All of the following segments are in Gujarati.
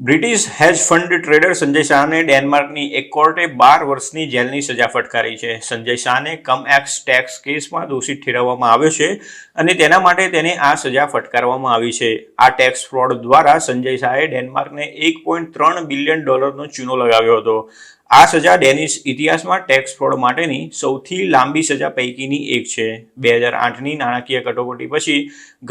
બ્રિટિશ હેજ ફંડ ટ્રેડર સંજય શાહને ડેનમાર્કની એક કોર્ટે 12 વર્ષની જેલની સજા ફટકારી છે. સંજય શાહને કમએક્સ ટેક્સ કેસમાં દોષિત ઠેરવવામાં આવ્યો છે અને તેના માટે તેને આ સજા ફટકારવામાં આવી છે. આ ટેક્સ ફ્રોડ દ્વારા સંજય શાહે ડેનમાર્કને $1.3 બિલિયન ચૂનો લગાવ્યો હતો. આ સજા ડેનિશ ઇતિહાસમાં ટેક્સ ફ્રોડ માટેની સૌથી લાંબી સજા પૈકીની એક છે. 2008ની નાણાકીય કટોકટી પછી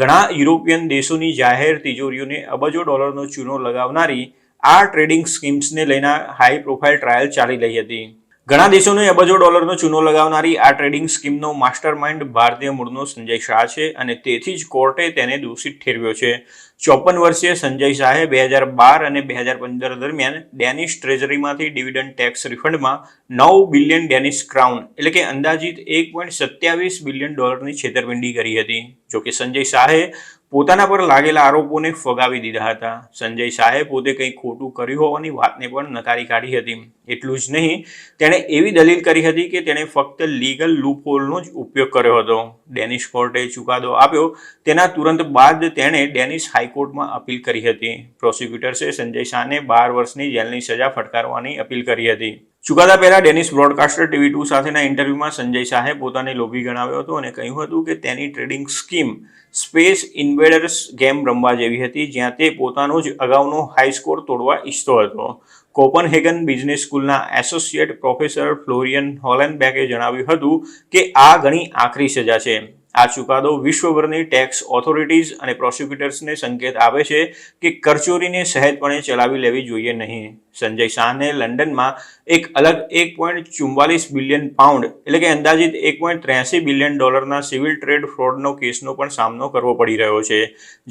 ઘણા યુરોપિયન દેશોની જાહેર તિજોરીઓને અબજો ડોલરનો ચૂનો લગાવનારી આ ટ્રેડિંગ સ્કીમ્સને લઈને હાઈ પ્રોફાઇલ ટ્રાયલ ચાલી રહી હતી. ઘણા દેશોને અબજો ડોલરનો ચૂનો લગાવનારી આ ટ્રેડિંગ સ્કીમનો માસ્ટર માઇન્ડ ભારતીય મૂળનો સંજય શાહ છે અને તેથી જ કોર્ટે તેને દોષિત ઠેરવ્યો છે. 54 વર્ષીય સંજય શાહે 2012 અને 2015 દરમિયાન ડેનિશ ટ્રેઝરીમાંથી ડિવિડન્ડ ટેક્સ રિફંડમાં 9 બિલિયન ડેનિશ ક્રાઉન એટલે કે અંદાજિત $1.27 બિલિયન છેતરપિંડી કરી હતી. જોકે સંજય શાહે પોતાના પર લાગેલા આરોપોને ફગાવી દીધા હતા. સંજય શાહે પોતે કંઈ ખોટું કર્યું હોવાની વાતને પણ નકારી કાઢી હતી. એટલું જ નહીં, તેણે એવી દલીલ કરી હતી કે તેણે ફક્ત લીગલ લૂપહોલનો જ ઉપયોગ કર્યો હતો. ડેનિશ કોર્ટે ચુકાદો આપ્યો તેના તુરંત બાદ તેણે ડેનિશ હાઈકોર્ટમાં અપીલ કરી હતી. પ્રોસિક્યુટર્સે સંજય શાહને 12 વર્ષની જેલની સજા ફટકારવાની અપીલ કરી હતી. ચુકાદા પહેલા ડેનિશ બ્રોડકાસ્ટર TV2 સાથેના ઇન્ટરવ્યુમાં સંજય શાહે પોતાને લોભી ગણાવ્યો હતો અને કહ્યું હતું કે તેની ટ્રેડિંગ સ્કીમ સ્પેસ ઇન્વેડર્સ ગેમ રમવા જેવી હતી, જ્યાં તે પોતાનો જ અગાઉનો હાઈ સ્કોર તોડવા ઈચ્છતો હતો. કોપનહેગન બિઝનેસ સ્કૂલના એસોસિએટ પ્રોફેસર ફ્લોરિયન હોલેનબેકે જણાવ્યું હતું કે આ ઘણી આકરી સજા છે. આ ચુકાદો વિશ્વભરની ટેક્સ ઓથોરિટીઝ અને પ્રોસિક્યુટર્સને સંકેત આપે છે કે કરચોરીને સહેજપણે ચલાવી લેવી જોઈએ નહીં. સંજય શાહને લંડનમાં એક અલગ £1.44 બિલિયન એટલે કે અંદાજિત $1.83 બિલિયન સિવિલ ટ્રેડ ફ્રોડનો કેસનો પણ સામનો કરવો પડી રહ્યો છે,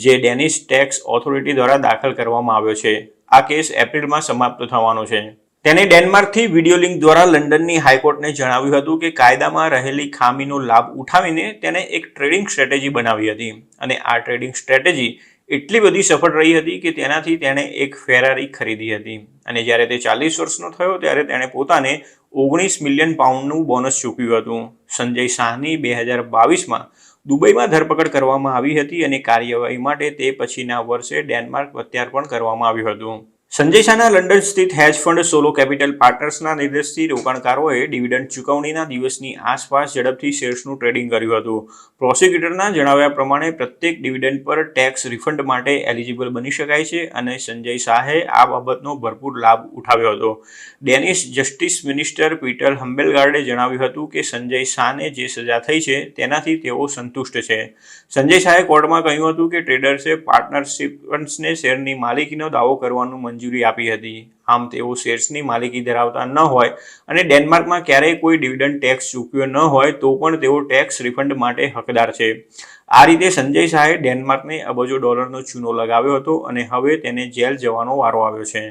જે ડેનિશ ટેક્સ ઓથોરિટી દ્વારા દાખલ કરવામાં આવ્યો છે. આ કેસ એપ્રિલમાં સમાપ્ત થવાનો છે. તેને ડેનમાર્કથી વિડીયો લિંક દ્વારા લંડનની હાઈકોર્ટને જણાવ્યું હતું કે કાયદામાં રહેલી ખામીનો લાભ ઉઠાવીને તેને એક ટ્રેડિંગ સ્ટ્રેટેજી બનાવી હતી અને આ ટ્રેડિંગ સ્ટ્રેટેજી એટલી બધી સફળ રહી હતી કે તેનાથી તેણે એક ફેરારી ખરીદી હતી અને જ્યારે તે 40 વર્ષનો થયો ત્યારે તેણે પોતાને £19 મિલિયન બોનસ ચૂકવ્યું હતું. સંજય શાહની 2022માં દુબઈમાં ધરપકડ કરવામાં આવી હતી અને કાર્યવાહી માટે તે પછીના વર્ષે ડેનમાર્ક પ્રત્યાર્પણ કરવામાં આવ્યું હતું. સંજય શાહના લંડન સ્થિત હેજ ફંડ સોલો કેપિટલ પાર્ટનર્સના નિર્દેશથી રોકાણકારોએ ડિવિડન્ડ ચૂકવણીના દિવસની આસપાસ ઝડપથી શેર્સનું ટ્રેડિંગ કર્યું હતું. પ્રોસિક્યુટરના જણાવ્યા પ્રમાણે પ્રત્યેક ડિવિડન્ડ પર ટેક્સ રિફંડ માટે એલિજિબલ બની શકાય છે અને સંજય શાહે આ બાબતનો ભરપૂર લાભ ઉઠાવ્યો હતો. ડેનિશ જસ્ટિસ મિનિસ્ટર પીટર હમ્બેલગાર્ડે જણાવ્યું હતું કે સંજય શાહને જે સજા થઈ છે તેનાથી તેઓ સંતુષ્ટ છે. સંજય શાહે કોર્ટમાં કહ્યું હતું કે ટ્રેડર્સે પાર્ટનરશિપ્સને શેરની માલિકીનો દાવો કરવાનું મંજૂરી આપી હતી. આમ તેઓ શેર્સની માલિકી ધરાવતા ન હોય અને ડેનમાર્કમાં ક્યારેય કોઈ ડિવિડન્ડ ટેક્સ ચૂકવ્યો ન હોય તો પણ તેઓ ટેક્સ રિફંડ માટે હકદાર છે. આ રીતે સંજય શાહે ડેનમાર્કને અબજો ડોલરનો ચૂનો લગાવ્યો હતો અને હવે તેને જેલ જવાનો વારો આવ્યો છે.